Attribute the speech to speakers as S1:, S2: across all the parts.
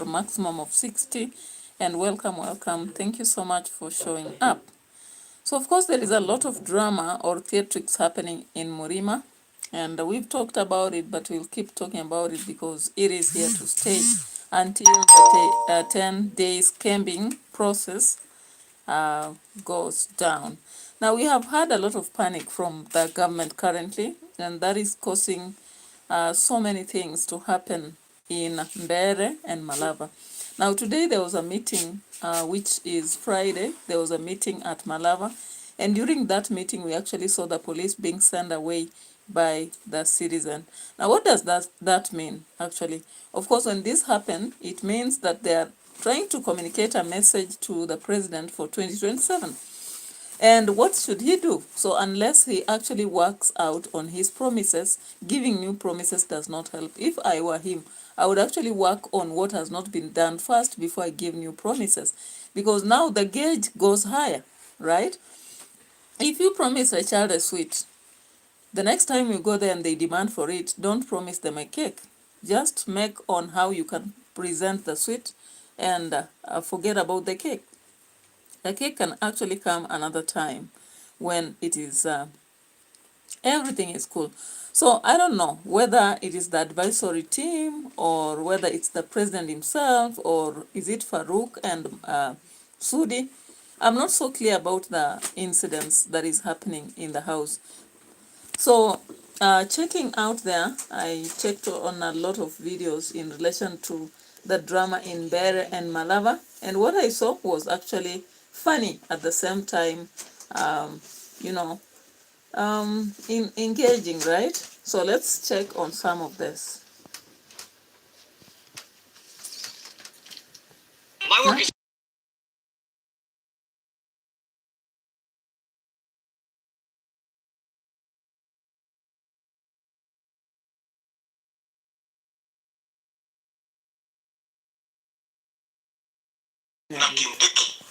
S1: maximum of 60. And welcome. Thank you so much for showing up. So of course there is a lot of drama or theatrics happening in Murima, and we've talked about it, but we'll keep talking about it because it is here to stay until the 10 days camping process goes down. Now we have had a lot of panic from the government currently, and that is causing so many things to happen in MBEERE and MALAVA. Now today there was a meeting, which is Friday, there was a meeting at MALAVA, and during that meeting we actually saw the police being sent away by the citizen. Now what does that mean actually? Of course, when this happened, it means that they are trying to communicate a message to the president for 2027. And what should he do? So unless he actually works out on his promises, giving new promises does not help. If I were him, I would actually work on what has not been done first before I give new promises. Because now the gauge goes higher, right? If you promise a child a sweet, the next time you go there and they demand for it, don't promise them a cake. Just make on how you can present the sweet and forget about the cake. The cake can actually come another time when it is everything is cool. So I don't know whether it is the advisory team or whether it's the president himself or is it Farouk and Sudi. I'm not so clear about the incidents that is happening in the house. So checking out there, I checked on a lot of videos in relation to the drama in MBEERE and MALAVA, and what I saw was actually funny at the same time, engaging, right? So let's check on some of this.
S2: My work is na Kindiki.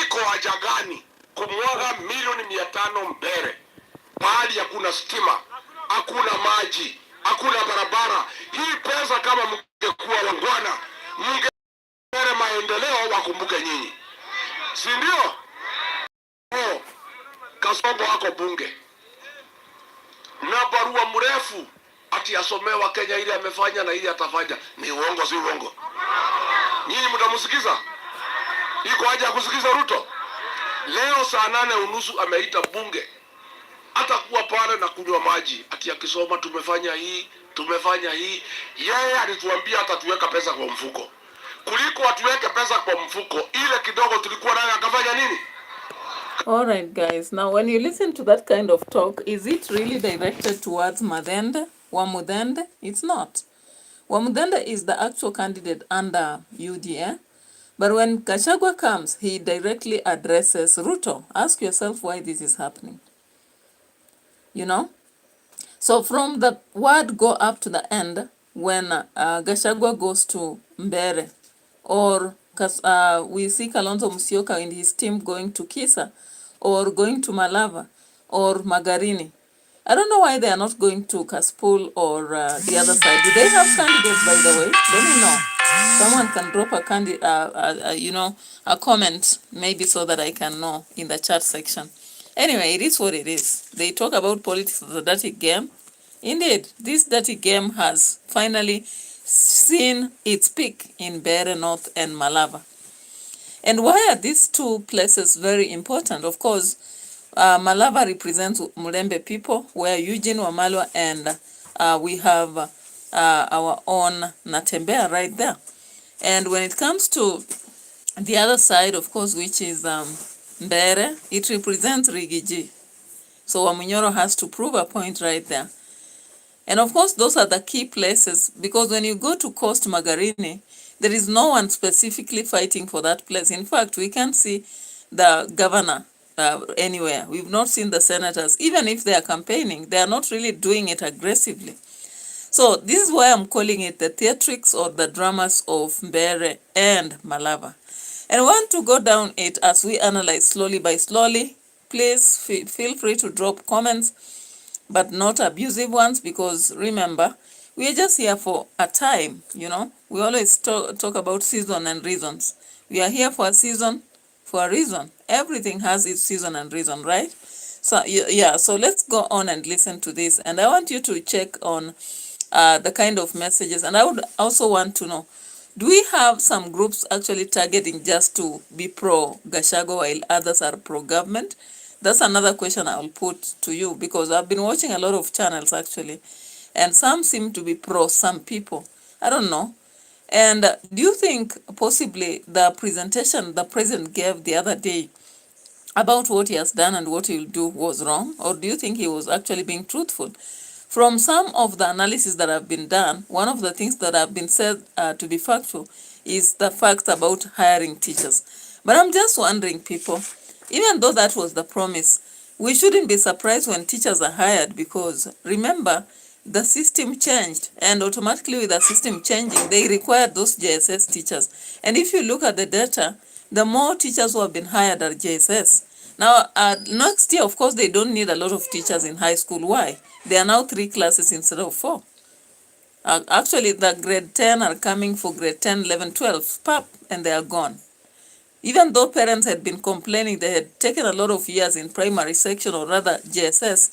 S2: Iko haja gani kumwaga milioni 500 MBEERE pahali hakuna stima, hakuna maji, hakuna barabara? Hii pesa kama mngekuwa wangwana, MBEERE maendeleo wakumbuke nyinyi, si ndio? Kasongo wako bunge na barua mrefu ati asomewa Kenya ile amefanya na ile atafanya. Ni uongo, si uongo? Nyinyi mtamsikiza? Iko haja ya kusikiza Ruto? Leo saa 8:30 ameita bunge, hata kuwa pale na kunywa maji, ati akisoma tumefanya hii, tumefanya hii. Yeye alituambia atatuweka pesa kwa mfuko. Kuliko atuweke pesa kwa mfuko, ile kidogo tulikuwa nayo akafanya nini?
S1: All right, guys. Now, when you listen to that kind of talk, is it really directed towards Wamudende? It's not. Wamudende is the actual candidate under UDA. But when Gachagua comes, he directly addresses Ruto. Ask yourself why this is happening. You know? So from the word go up to the end, when Gachagua goes to MBEERE, or we see Kalonzo Musyoka and his team going to Kisa, or going to MALAVA, or Magarini. I don't know why they are not going to Kaspul or the other side. Do they have candidates, by the way? Let me know. Someone can drop a comment, maybe, so that I can know in the chat section. Anyway, it is what it is. They talk about politics as a dirty game. Indeed, this dirty game has finally seen its peak in MBEERE North and MALAVA. And why are these two places very important? Of course, MALAVA represents Mulembe people, where Eugene Wamalwa and we have our own Natembea right there. And when it comes to the other side, of course, which is MBEERE, it represents Rigiji. So Wamunyoro has to prove a point right there. And of course, those are the key places, because when you go to Coast Magarini, there is no one specifically fighting for that place. In fact, we can't see the governor anywhere. We've not seen the senators. Even if they are campaigning, they are not really doing it aggressively. So this is why I'm calling it the theatrics or the dramas of MBEERE and MALAVA. And I want to go down it as we analyze slowly by slowly. Please feel free to drop comments, but not abusive ones, because remember, We are just here for a time, you know. We always talk about season and reasons. We are here for a season, for a reason. Everything has its season and reason, right? So yeah, so let's go on and listen to this. And I want you to check on the kind of messages. And I would also want to know, do we have some groups actually targeting just to be pro-Gachagua while others are pro-government? That's another question I'll put to you, because I've been watching a lot of channels actually, and some seem to be pro some people. I don't know. And do you think possibly the presentation the president gave the other day about what he has done and what he will do was wrong? Or do you think he was actually being truthful? From some of the analysis that have been done, one of the things that have been said to be factual is the fact about hiring teachers. But I'm just wondering, people, even though that was the promise, we shouldn't be surprised when teachers are hired, because remember, the system changed, and automatically with the system changing, they required those JSS teachers. And if you look at the data, the more teachers who have been hired are JSS. Now, next year, of course, they don't need a lot of teachers in high school. Why? There are now 3 classes instead of 4. Actually, the grade 10 are coming for grade 10, 11, 12, pop, and they are gone. Even though parents had been complaining they had taken a lot of years in primary section, or rather JSS,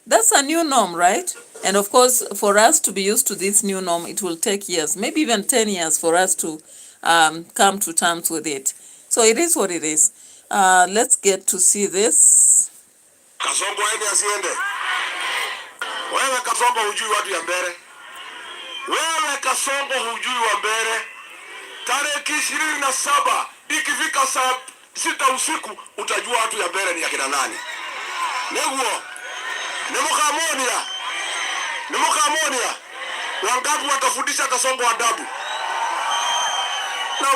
S1: that's a new norm, right? And of course, for us to be used to this new norm, it will take years, maybe even 10 years for us to come to terms with it. So it is what it is. Let's get to see this.
S2: Kasongo ende asiende. Wewe Kasongo hujui watu ya MBEERE. Wewe Kasongo hujui wa MBEERE. Tarehe 27 ikifika saa 6 usiku utajua watu ya MBEERE ni akina nani. Neguo. Nemukamonia. Wangapi watafundisha Kasongo adabu? Na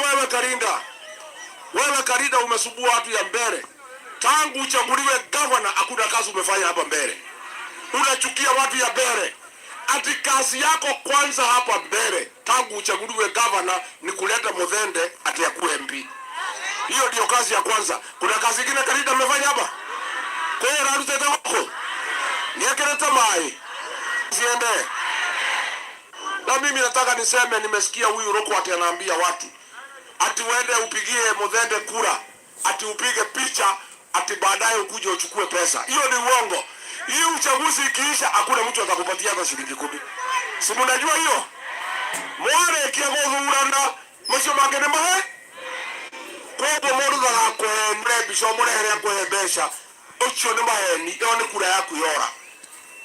S2: wewe Karinda umesubua watu ya MBEERE. Tangu uchaguliwe governor hakuna kazi umefanya hapa MBEERE. Unachukia watu ya MBEERE. Ati kazi yako kwanza hapa MBEERE tangu uchaguliwe governor ni kuleta Muthende ati akuwe MP. Hiyo ndio kazi ya kwanza. Kuna kazi nyingine Karinda umefanya hapa? Kwa hiyo narutete wako. Niekeleta mai. Siende. Na mimi nataka niseme, nimesikia huyu Roko ati anaambia watu ati uende upigie Muthende kura, ati upige picha, ati baadaye ukuje uchukue pesa. Hiyo ni uongo. Hii uchaguzi ikiisha hakuna mtu atakupatia hata shilingi 10. Si mnajua hiyo? Mware kiagothurana mwisho mangene mahe. Kwa modu za kwemre bisho murehere kwebesha. Ucho ni maheni, iyo ni kura yaku yora.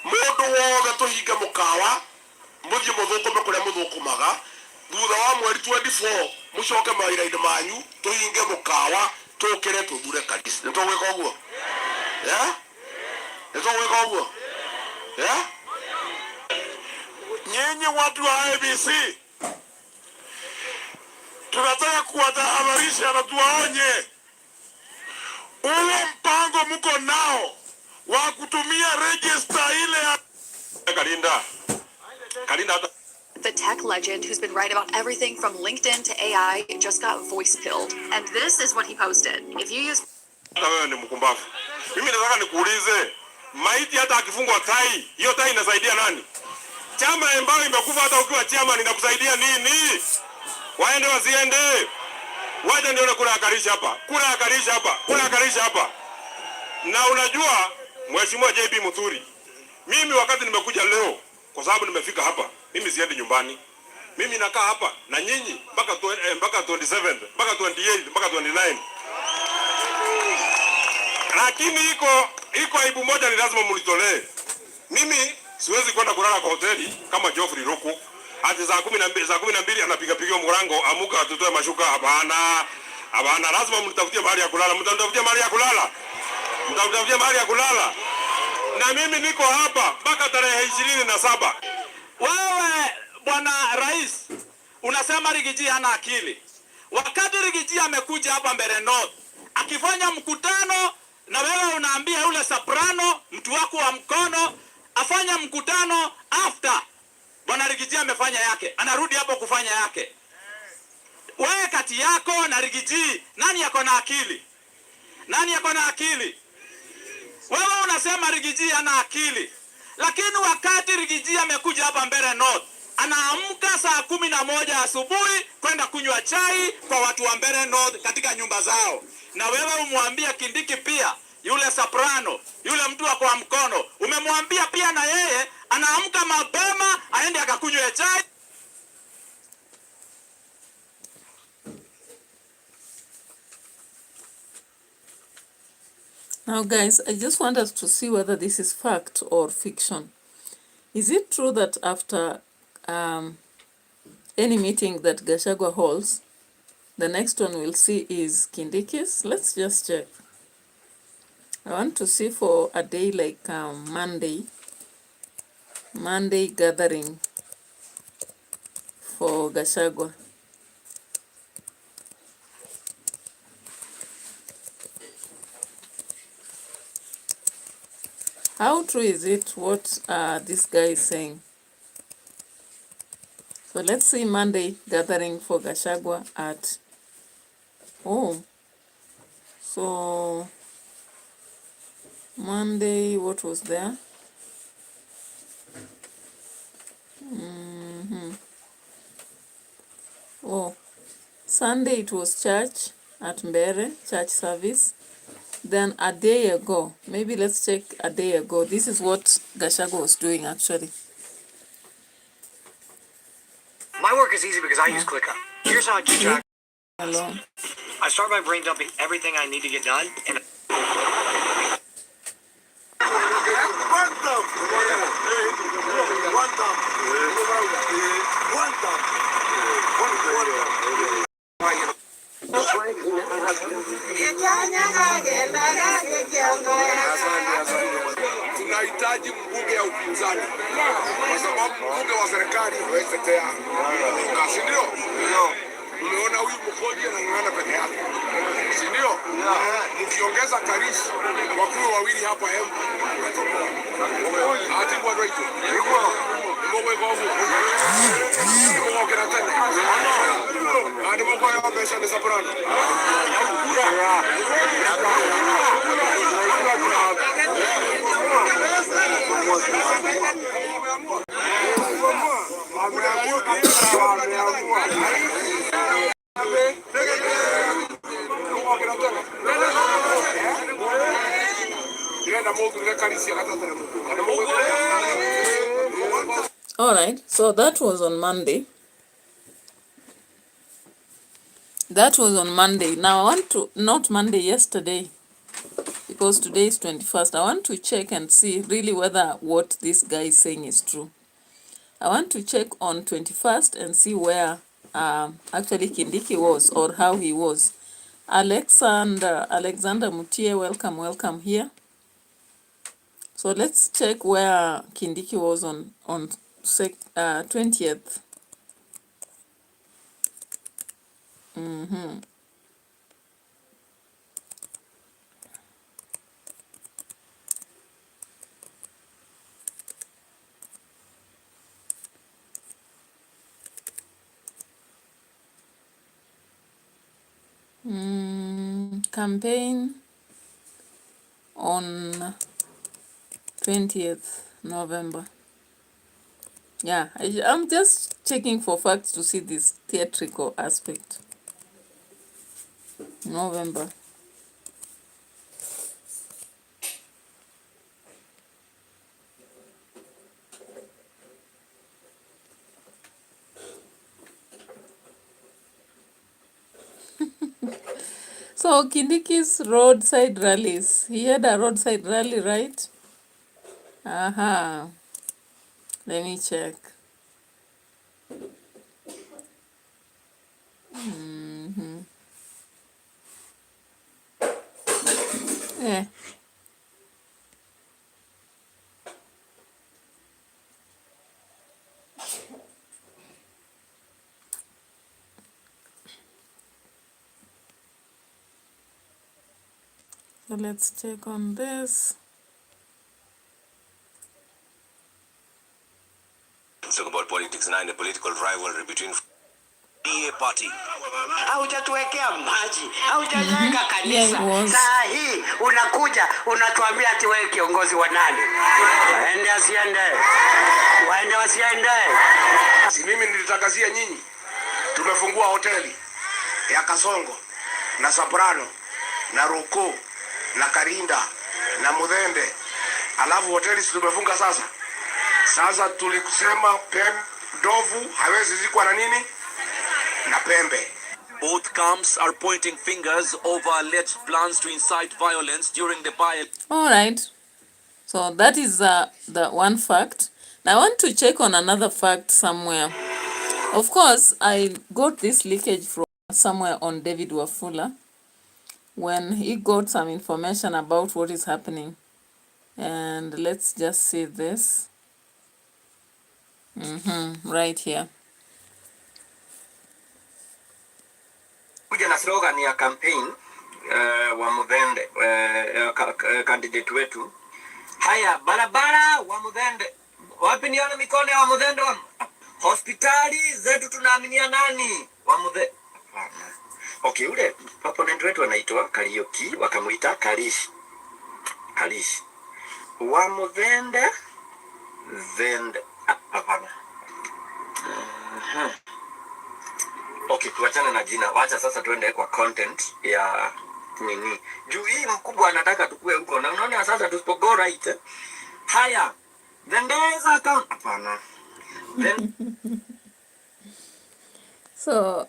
S2: Mundu wothe tuhinge mukawa, muthie muthukume kuria muthukumaga. Thutha wa mweri 24 mucoke mawira-ini manyu tuhinge mukawa, tukire tuthure kanisa. Nitugwika uguo? Nitugwika uguo? Nyinyi watu wa ABC, tunataka kuwatahadharisha na tuwaonye. Ule mpango mko nao wa kutumia register ile ya Karinda.
S3: The tech legend who's been right about everything from LinkedIn to AI just got voice pilled. And this is what he posted. If you use...
S2: Wewe ni mkumbavu. Mimi nataka nikuulize, maiti hata akifungwa tai, hiyo tai inasaidia nani? Chama ambayo imekufa hata ukiwa chama inakusaidia nini? Waende wasiende. Waje ndio kula akarisha hapa. Kula akarisha hapa. Na unajua Mheshimiwa JB Muthuri, mimi wakati nimekuja leo, kwa sababu nimefika hapa, mimi siendi nyumbani. Mimi nakaa hapa na nyinyi mpaka 27, mpaka 28, mpaka 29. Lakini iko aibu moja ni lazima mlitolee. Mimi siwezi kwenda kulala kwa hoteli kama Geoffrey Ruku. Ati saa 12 anapiga mlango, amuka atutoe mashuka. Hapana. Lazima mtafutie mahali ya kulala. Mtafutie mahali ya kulala. Na mimi niko hapa mpaka tarehe 27.
S4: Wewe Bwana Rais unasema Rigiji hana akili. Wakati Rigiji amekuja hapa MBEERE North akifanya mkutano, na wewe unaambia yule soprano mtu wako wa mkono afanya mkutano after Bwana Rigiji amefanya yake, anarudi hapo kufanya yake. Wewe kati yako na Rigiji nani yako na akili? Wewe unasema Rigiji hana akili. Lakini wakati Rigiji amekuja hapa MBEERE North anaamka saa 11 asubuhi kwenda kunywa chai kwa watu wa Mbeere North katika nyumba zao. Na wewe umwambia Kindiki pia, yule soprano, yule mtu wa kwa mkono, umemwambia pia na yeye anaamka mapema aende akakunywe chai.
S1: Now guys, I just want us to see whether this is fact or fiction. Is it true that after any meeting that Gachagua holds, the next one we'll see is Kindiki's? Let's just check. I want to see for a day like Monday gathering for Gachagua. How true is it what this guy is saying? So let's see Monday gathering for Gachagua at so Monday, what was there? Sunday it was church at MBEERE, church service. Then a day ago, maybe let's check a day ago. This is what Gachagua was doing actually.
S5: My work is easy because I use ClickUp. Here's how I keep track.
S1: Hello.
S5: I start my brain dumping everything I need to get done, and
S2: tunahitaji mbunge ya upinzani kwa sababu mbunge wa serikali hawezi tetea, si ndio? Umeona huyu mkoje anang'ana peke yake, si ndio? Mkiongeza Karisi wakuu wawili hapa ati kwa right mwe kwa huko kwa kila tena hadi mko ya pesa ni soprano.
S1: All right, so that was on Monday. That was on Monday. Now I want to, not Monday, yesterday, because today is 21st. I want to check and see really whether what this guy is saying is true. I want to check on 21st and see where actually Kindiki was or how he was. Alexander Mutie, welcome here. So let's check where Kindiki was on 20th. Campaign on 20th November. Yeah, I'm just checking for facts to see this theatrical aspect. November. So Kindiki's roadside rallies. He had a roadside rally, right? Let me check. Yeah. So let's check on this.
S6: Let's talk about politics now and the political rivalry between
S5: MBEERE party.
S6: Haujatuwekea maji, haujajenga kanisa.
S1: Yeah,
S6: saa hii unakuja unatuambia ati wewe kiongozi wa nani? Waende asiende, waende wasiende.
S2: Mimi nilitangazia nyinyi, tumefungua hoteli ya Kasongo na Soprano na Roko na Karinda na Mudhende, alafu hoteli tumefunga sasa. Sasa tulikusema ndovu hawezi zikwa na nini na pembe.
S5: Both camps are pointing fingers over alleged plans to incite violence during the by.
S1: All right. So that is the one fact. Now I want to check on another fact somewhere. Of course, I got this leakage from somewhere on David Wafula when he got some information about what is happening. And let's just see this. Right here.
S6: Kuja na slogan ya campaign wa Mudhende candidate wetu. Haya, barabara wa Mudhende. Wapi nione mikono ya wa Mudhende? Hospitali zetu tunaaminia nani? Wa Mudhende. Okay, ule opponent wetu anaitwa Karioki, wakamuita Karish. Wa Mudhende Zende. Hapana. Okay, tuachane na jina. Wacha sasa tuende kwa content ya nini. Juu hii mkubwa anataka tukue huko. Na unaona sasa tusipogo right. Haya. Zendeza account. Hapana.
S1: So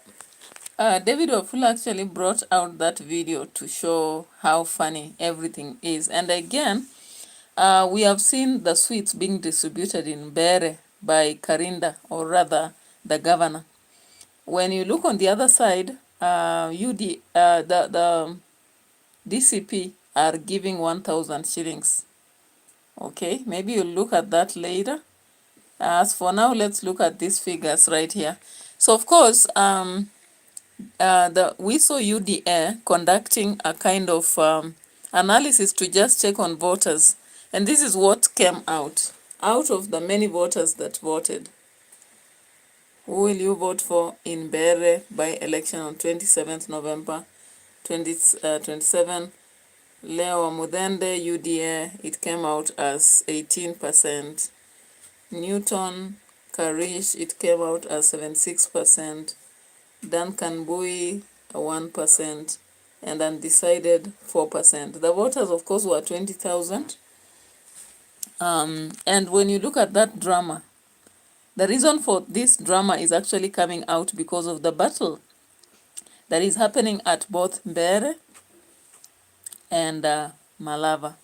S1: David Wafula actually brought out that video to show how funny everything is. And again, we have seen the sweets being distributed in MBEERE by Karinda, or rather the governor. When you look on the other side, the DCP are giving 1,000 shillings. Okay, maybe you'll look at that later. As for now, let's look at these figures right here. So of course, we saw UDA conducting a kind of analysis to just check on voters. And this is what came out of the many voters that voted. Who will you vote for in MBEERE by election on 27th November 2027? Leo Mudhende, UDA, it came out as 18%. Newton Karish, it came out as 76%. Duncan Bui, 1%. And undecided, 4%. The voters, of course, were 20,000. And when you look at that drama, the reason for this drama is actually coming out because of the battle that is happening at both MBEERE and MALAVA.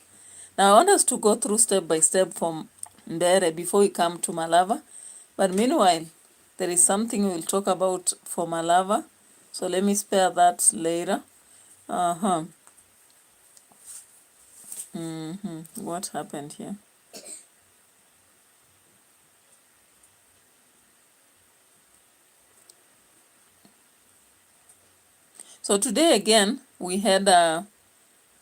S1: Now I want us to go through step by step from MBEERE before we come to MALAVA. But meanwhile, there is something we will talk about for MALAVA. So let me spare that later. What happened here? So today again, we had a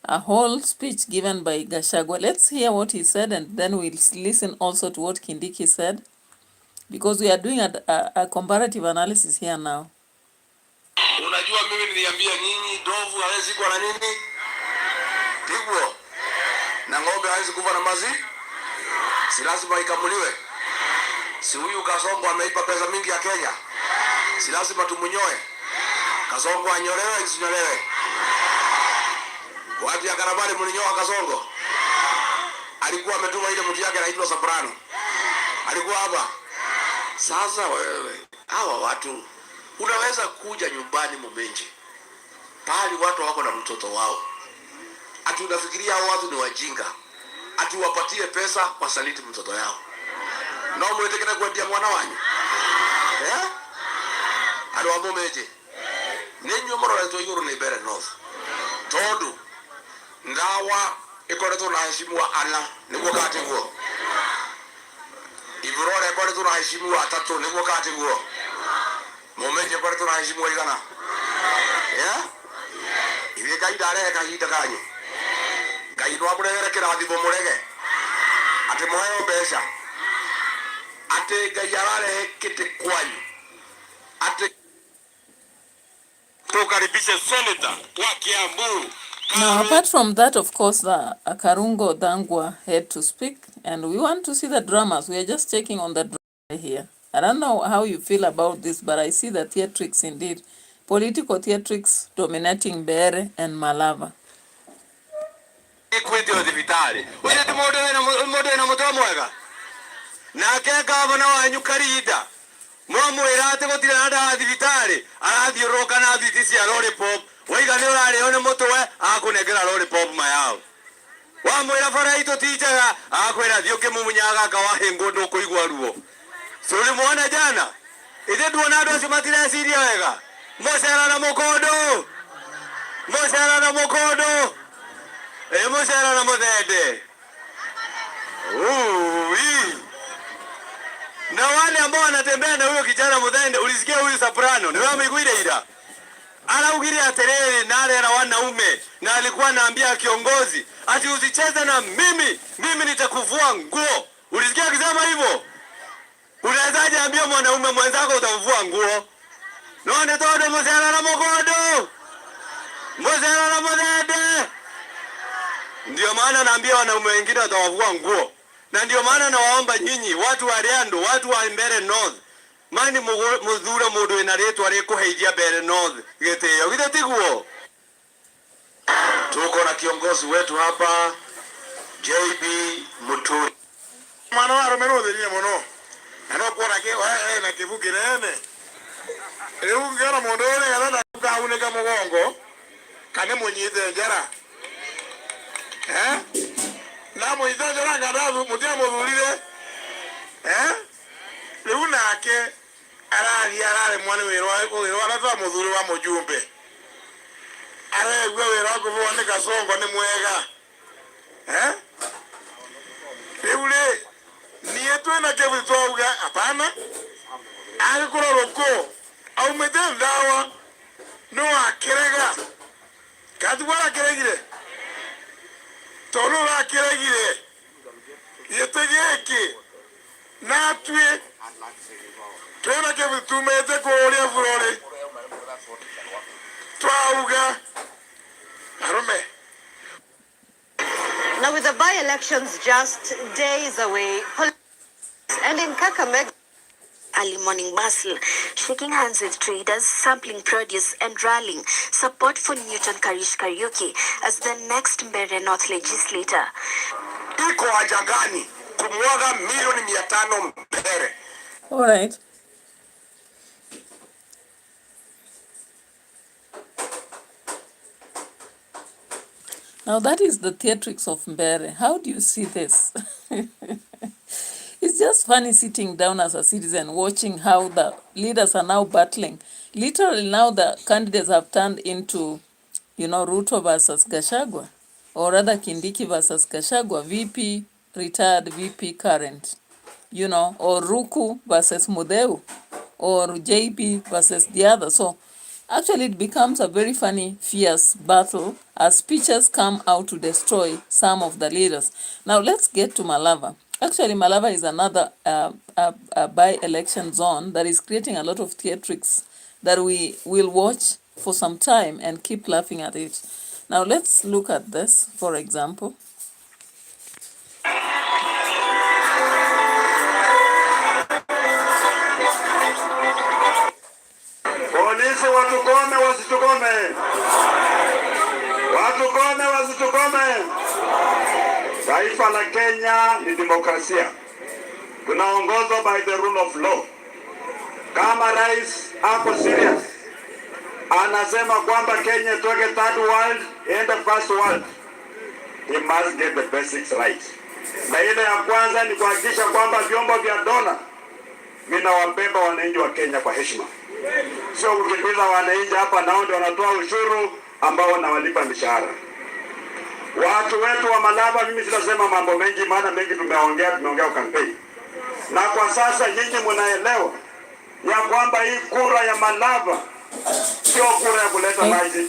S1: whole speech given by Gachagua. Let's hear what he said, and then we'll listen also to what Kindiki said, because we are doing a comparative analysis here now.
S2: Unajua mimi niliambia nyinyi ndovu hawezi kuwa na nini? Tigwo. Na ng'ombe hawezi kuwa na mazi? Si lazima ikamuliwe. Si huyu Kasongo ameipa pesa mingi ya Kenya. Si lazima tumunyoe. Kasongo anyolewe, isinyolewe. Watu ya Karabali mlinyoa Kasongo. Alikuwa ametuma ile mtu yake anaitwa Soprano. Alikuwa hapa. Sasa wewe, hawa watu unaweza kuja nyumbani Momenje, pahali watu wako na mtoto wao, ati unafikiria hao watu ni wajinga, ati wapatie pesa wasaliti mtoto yao, na umwetekena kuendia mwana wanyu alo wa Momenje ninyo moro to yuru ni MBEERE North tondu ndawa ikoretwo na heshimwa ana niguo kati guo Iburore ikoretwo na heshimwa atatu niguo kati guo Momenje ikoretwo na heshimwa igana iwe kaidare kahinda kanyu kaidwa muregere kirathimo murege ati moyo mbeca ati ngai arare kiti kwanyu ati
S4: tukaribishe senator wa Kiambu.
S1: Now, apart from that, of course, the Karungo Dangwa had to speak, and we want to see the dramas. We are just checking on the drama here. I don't know how you feel about this, but I see the theatrics indeed. Political theatrics dominating MBEERE and MALAVA.
S7: Mwamwera ate gotire nda thibitari arathiuruka na thiti cia lollipop waiga ni urari one mutwe akunengera lollipop mayao wamwira bara ito tijaga akwira thio kimumunyaga ka wahingo ndukuigwa ruo suri mwana jana ite duona andu acio matireciria wega mucera na mukondo mucera na mukondo mucera na muthende na wale ambao wanatembea na huyo kijana Muthende, ulisikia huyu soprano ni wame kuile ila anaugiri aterere na ale na wanaume na alikuwa anaambia kiongozi ati usicheze na mimi nitakuvua nguo. Ulisikia akisema hivyo? Unawezaje ambia mwanaume mwenzako utamvua nguo? None todo muzera na mukondo muzera na Muthende. Ndio maana naambia wanaume wengine watawavua nguo. Na ndio maana nawaomba nyinyi watu wa Riando, watu wa MBEERE North, mani muthure mundu ina ritwa rikuheithia MBEERE North gitio gitiguo.
S2: Tuko na kiongozi wetu hapa JB Muturi.
S7: Mwana wa Romero thirie muno. Ano kuona ke na kivuki nene. Ngera mundu uri arenda kukauneka mugongo kane munyite njera. Na muizaje ranga ndavu mutia muthurire riu nake arari mwana wiro aratha muthuri wa mujumbe aregwe wira kuvuga ni Kasongo ni mwega riu ri nie twina kivu twauga hapana agikura ruko aumite ndawa no akirega katwara kiregire tolo la kiregire yetegeke natwe tena ke tumete ko oria furore twauga arome.
S8: Now with the by-elections just days away, and in Kakamega,
S3: early morning bustle, shaking hands with traders, sampling produce and rallying support for Newton Karish Kariuki as the next MBEERE North legislator.
S2: Iko haja gani kumwaga milioni 500 MBEERE?
S1: All right. Now that is the theatrics of MBEERE. How do you see this? It's just funny sitting down as a citizen watching how the leaders are now battling. Literally now the candidates have turned into, Ruto versus Gachagua, or rather Kindiki versus Gachagua, VP retired, VP current, or Ruku versus Mudeu, or JB versus the other. So actually it becomes a very funny, fierce battle as speeches come out to destroy some of the leaders. Now let's get to MALAVA. Actually, MALAVA is another by-election zone that is creating a lot of theatrics that we will watch for some time and keep laughing at it. Now, let's look at this, for example.
S7: Polisi watukome wasitukome. Watukome wasitukome. Taifa la Kenya ni demokrasia. Tunaongozwa by the rule of law. Kama rais hapo serious anasema kwamba Kenya toke third world ende first world, he must get the basics right. Na ile ya kwanza ni kuhakikisha kwamba vyombo vya dola vinawabeba wananchi wa Kenya kwa heshima. Sio kukimbiza wananchi hapa nao ndio wanatoa ushuru ambao wanawalipa mishahara. Watu wetu wa MALAVA, mimi sitasema mambo mengi maana mengi tumeongea kampeni. Na kwa sasa nyinyi mnaelewa ya kwamba hii kura ya MALAVA sio kura ya kuleta maji.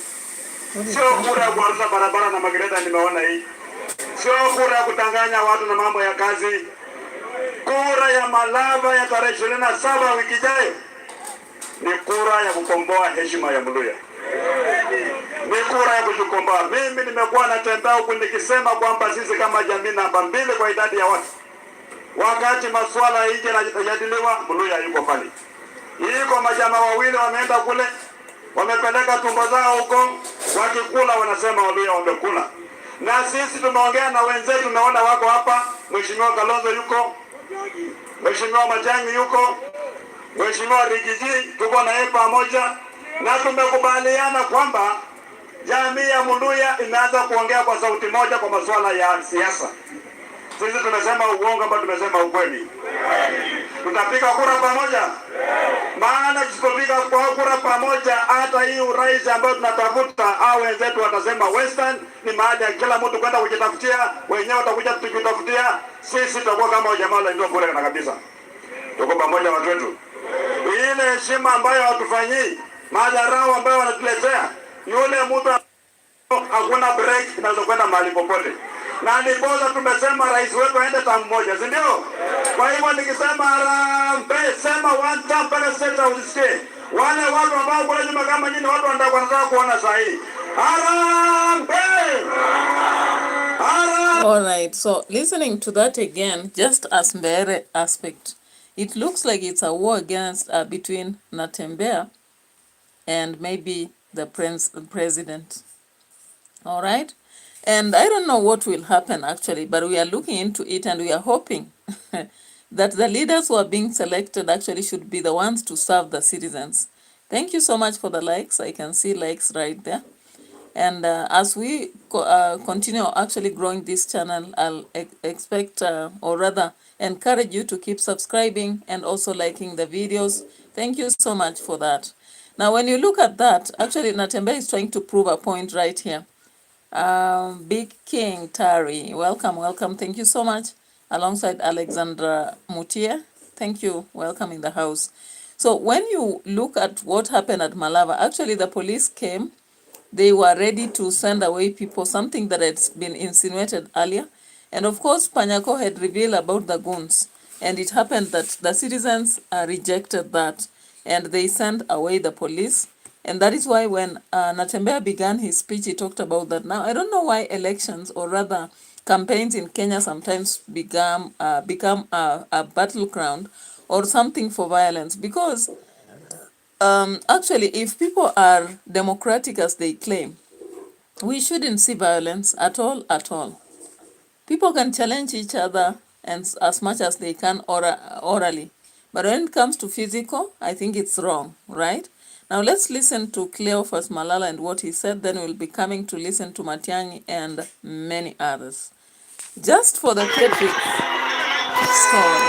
S7: Sio kura ya kuanza barabara na magereza nimeona hii. Sio kura ya kutanganya watu na mambo ya kazi. Kura ya MALAVA ya tarehe 27 wiki ijayo ni kura ya kukomboa heshima ya Mluya. ni kura ya kujikomboa. Mimi nimekuwa natembea huku nikisema kwamba sisi kama jamii namba 2 kwa idadi ya watu, wakati masuala ya nje yanajadiliwa, Mluya yuko pale. Iko majamaa wawili wameenda kule, wamepeleka tumbo zao huko, wakikula wanasema Waluya wamekula. Na sisi tumeongea na wenzetu, tunaona wako hapa. Mheshimiwa Kalonzo yuko, Mheshimiwa Matiang'i yuko, Mheshimiwa Rigiji, tuko na yeye pamoja, na tumekubaliana kwamba jamii ya Mluya inaanza kuongea kwa sauti moja kwa masuala ya siasa. Sisi tumesema uongo ama tumesema ukweli? Tutapiga kura pamoja. Maana tusipopiga kura pamoja, hata hii urais ambayo tunatafuta, au wenzetu watasema Western ni mahali ya kila mtu kwenda kujitafutia, wenyewe watakuja kujitafutia. Sisi tutakuwa kama jamaa la ndio bure na kabisa. Tuko pamoja watu wetu. Ile heshima ambayo watufanyii, madharau ambayo wanatuletea, yule mtu hakuna break inaweza kwenda mahali popote. Na ndiposa tumesema rais wetu aende tamu moja, si ndio? Kwa hivyo nikisema harambee, sema one time mpaka sasa usisikie. Wale watu ambao kule nyuma kama nyinyi watu wanataka kuona sahihi. Harambee!
S1: All right, so listening to that again, just as MBEERE aspect, it looks like it's a war against between Natembeya and maybe the president. All right? And I don't know what will happen actually, but we are looking into it and we are hoping that the leaders who are being selected actually should be the ones to serve the citizens. Thank you so much for the likes. I can see likes right there. And as we continue actually growing this channel, I'll expect or rather encourage you to keep subscribing and also liking the videos. Thank you so much for that. Now, when you look at that, actually Natembeya is trying to prove a point right here. Big King Tari, welcome. Thank you so much. Alongside Alexandra Mutia, thank you. Welcome in the house. So when you look at what happened at MALAVA, actually the police came. They were ready to send away people, something that had been insinuated earlier. And of course, Panyako had revealed about the goons. And it happened that the citizens rejected that. And they sent away the police. And that is why when Natembeya began his speech, he talked about that. Now, I don't know why elections, or rather campaigns in Kenya sometimes become a battleground or something for violence. Because actually, if people are democratic as they claim, we shouldn't see violence at all. People can challenge each other and as much as they can orally. But when it comes to physical, I think it's wrong, right? Now let's listen to Cleophas Malala and what he said, then we'll be coming to listen to Matiang'i and many others. Just for the theatrics story.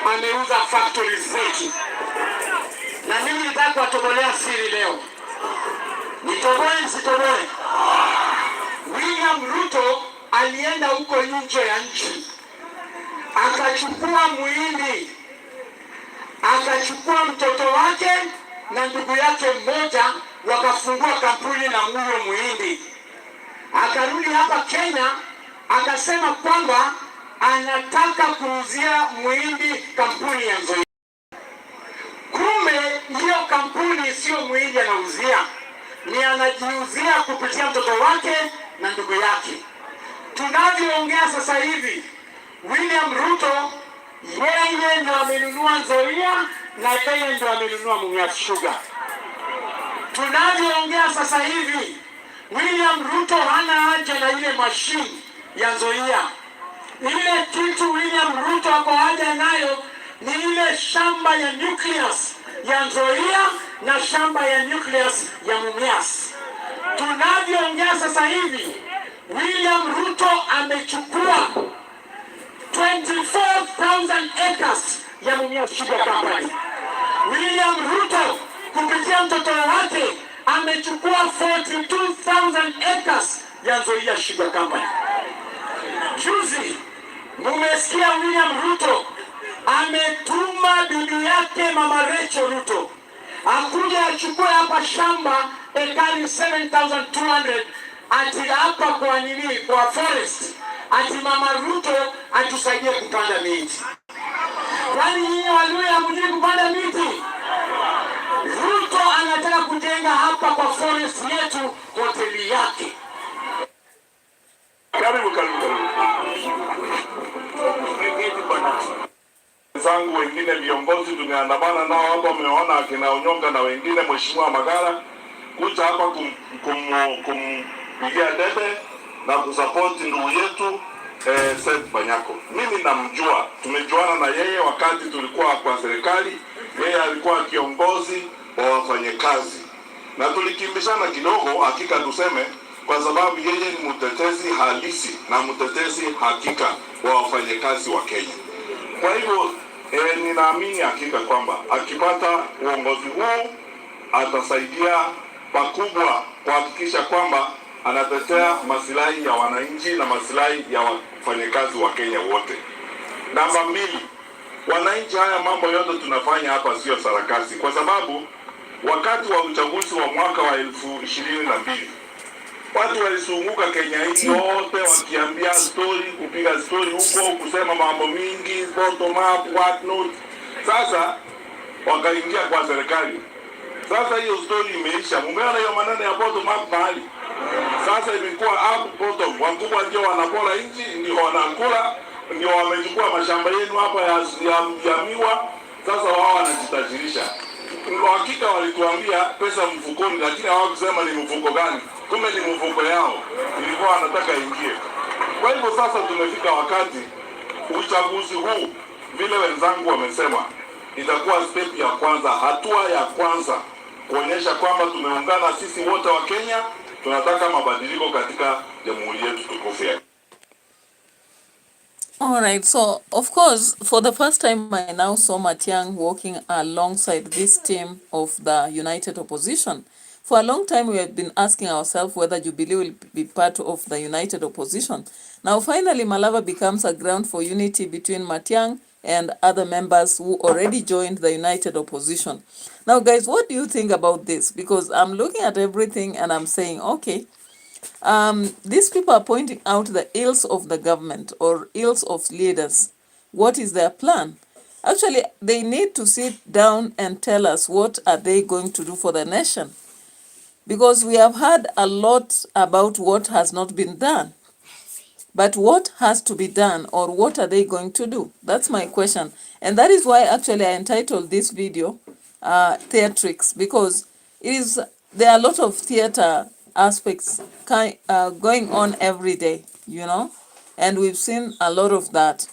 S7: Ameuza factories zetu. Na mimi nataka kuwatobolea siri leo. Nitoboe sitoboe. William Ruto alienda huko nje ya nchi. Akachukua muhindi, akachukua mtoto wake na ndugu yake mmoja, wakafungua kampuni na huyo muhindi. Akarudi hapa Kenya, akasema kwamba anataka kuuzia muhindi kampuni ya Nzoia. Kumbe hiyo kampuni sio muhindi anauzia, ni anajiuzia kupitia mtoto wake na ndugu yake. Tunavyoongea sasa hivi, William Ruto yeye ndio amenunua Nzoia na yeye ndio amenunua Mumias Sugar. Tunavyoongea sasa hivi, William Ruto hana haja na ile machine ya Nzoia. Ile kitu William Ruto ako haja nayo ni ile shamba ya nucleus ya Nzoia na shamba ya nucleus ya Mumias. Tunavyoongea sasa hivi, William Ruto amechukua 24,000 acres ya Mumias Sugar Company. William Ruto kupitia mtoto wake amechukua 42,000 acres ya Nzoia Sugar Company. Juzi mumesikia William Ruto ametuma bibi yake Mama Rachel Ruto akuja achukue hapa shamba ekari 7,200 ati hapa kwa nini, kwa forest, ati Mama Ruto atusaidie kupanda miti. Kwani hiyo
S9: Waluya hamjui kupanda miti. Ruto anataka kujenga hapa kwa forest yetu hoteli yake.
S7: Karibu. Zangu wengine viongozi tumeandamana nao hapa, wameona akina Onyonga na wengine, Mheshimiwa Magara kuja hapa kumpigia debe na kusupport ndugu yetu Seth Banyako. Mimi namjua, tumejuana na yeye wakati tulikuwa kwa serikali. Yeye alikuwa kiongozi wa wafanyakazi na tulikimbishana kidogo, hakika tuseme, kwa sababu yeye ni mtetezi halisi na mtetezi hakika wa wafanyakazi wa Kenya. Kwa hivyo ninaamini hakika kwamba akipata uongozi huu atasaidia pakubwa kuhakikisha kwamba anatetea maslahi ya wananchi na maslahi ya wafanyakazi wa Kenya wote. Namba 2, wananchi, haya mambo yote tunafanya hapa sio sarakasi, kwa sababu wakati wa uchaguzi wa mwaka wa 2022 watu walizunguka Kenya hii yote wakiambia story, kupiga story huko, kusema mambo mingi, bottom up, what not. Sasa wakaingia kwa serikali. Sasa hiyo story imeisha. Mumeona hiyo maneno ya bottom up mahali. Sasa imekuwa up bottom. Wakubwa ndio wanapora nchi, ndio wanakula, ndio wamechukua mashamba yenu hapa ya miwa. Sasa wao wanajitajirisha. Kwa hakika walituambia pesa mfukoni, lakini hawakusema ni mfuko gani. Kumbe ni mfuko yao, ilikuwa wanataka ingie. Kwa hivyo sasa tumefika wakati uchaguzi huu, vile wenzangu wamesema, itakuwa step ya kwanza, hatua ya kwanza kuonyesha kwamba tumeungana sisi wote wa Kenya, tunataka mabadiliko katika jamhuri yetu tukufu ya.
S1: All right, so of course, for the first time, I now saw Matiang'i walking alongside this team of the United Opposition. For a long time, we have been asking ourselves whether Jubilee will be part of the United Opposition. Now, finally, Malava becomes a ground for unity between Matiang'i and other members who already joined the United Opposition. Now, guys, what do you think about this? Because I'm looking at everything and I'm saying, okay, these people are pointing out the ills of the government or ills of leaders. What is their plan? Actually, they need to sit down and tell us what are they going to do for the nation. Because we have heard a lot about what has not been done. But what has to be done, or what are they going to do? That's my question. And that is why actually I entitled this video Theatrics, because there are a lot of theater aspects going on every day, you know, and we've seen a lot of that.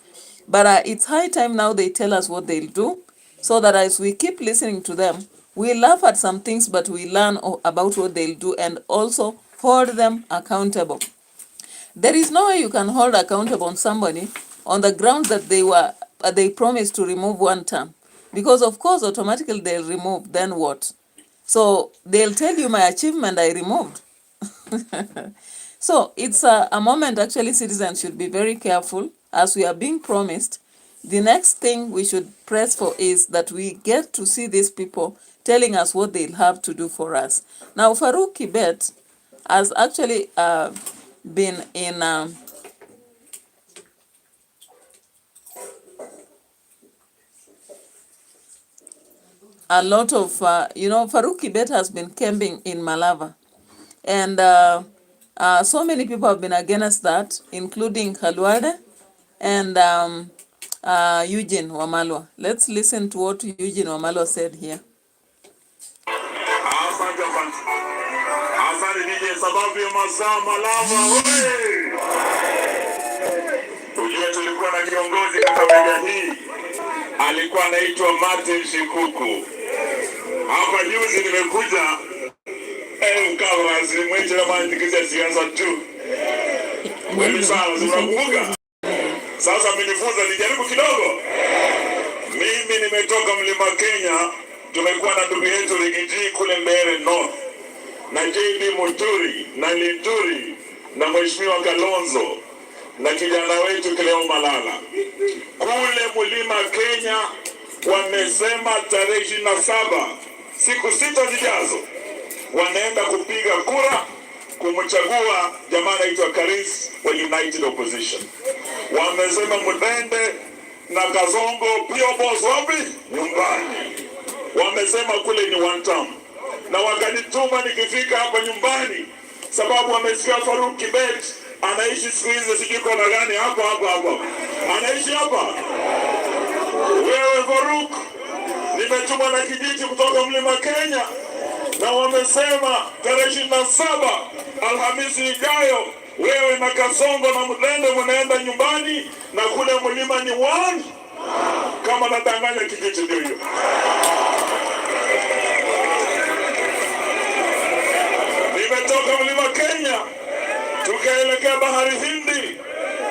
S1: But it's high time now they tell us what they'll do, so that as we keep listening to them, we laugh at some things, but we learn about what they'll do and also hold them accountable. There is no way you can hold accountable somebody on the ground that they promised to remove one term. Because of course, automatically they'll remove, then what? So they'll tell you my achievement I removed. So it's a moment actually citizens should be very careful as we are being promised. The next thing we should press for is that we get to see these people telling us what they'll have to do for us. Now, Farouk Kibet has actually been in a lot of, Farouk Kibet has been camping in Malava. And so many people have been against that, including Khalwade and Eugene Wamalwa. Let's listen to what Eugene Wamalwa said here.
S7: Sababu ya masaa Malava, ujue tulikuwa na kiongozi Kakamega hii, alikuwa anaitwa Martin Shikuku. Hapa juzi nimekuja mkawa mwenye na maandikisha siasa tu. Wewe sawa, unakumbuka? Sasa mmenifunza nijaribu kidogo. Mimi nimetoka Mlima Kenya, tumekuwa na ndugu yetu Rigiji kule MBEERE North, na JB Muturi na Lituri na Mheshimiwa Kalonzo na kijana wetu Kileo Malala. Kule Mlima Kenya wamesema tarehe 27, siku 6 zijazo, wanaenda kupiga kura kumchagua jamaa anaitwa Karis wa United Opposition. Wamesema Mudende na Kasongo pia boss wapi? Nyumbani. Wamesema kule ni one term. Na wakanituma nikifika hapa nyumbani sababu wamesikia Faruk Kibet anaishi siku hizi sijui kona gani hapa. Anaishi hapa. Wewe Faruk, nimetumwa na kijiji kutoka Mlima Kenya na wamesema tarehe 27 Alhamisi ijayo wewe na Kasongo na Mudende mnaenda nyumbani na kule mlima ni one. Kama nadanganya kijiji ndio hiyo. Nimetoka Mlima Kenya tukaelekea Bahari Hindi,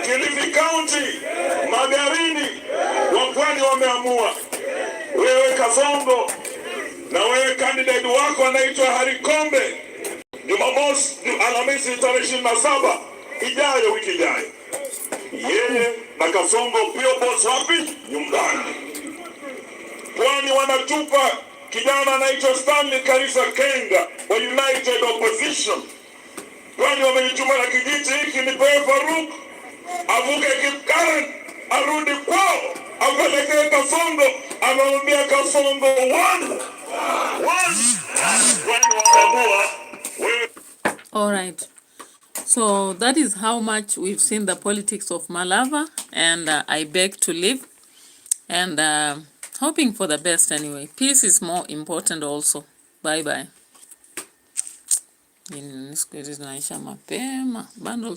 S7: Kilifi County, Magarini. Wapwani wameamua wewe Kasongo na wewe candidate wako anaitwa Harikombe, Jumamosi Alhamisi tarehe 27 ijayo, wiki ijayo, yeye na Kasongo pia boss wapi? Nyumbani. Pwani wanatupa kijana anaitwa Stanley Karisa Kenga wa United Opposition. Pwani wamenituma na kijiji hiki nipewe Faruk avuke Kipkaren arudi kwao apelekee Kasongo, anamwambia Kasongo one.
S1: All right. So that is how much we've seen the politics of Malava, and I beg to live, and hoping for the best anyway. Peace is more important also. Bye bye. Bundles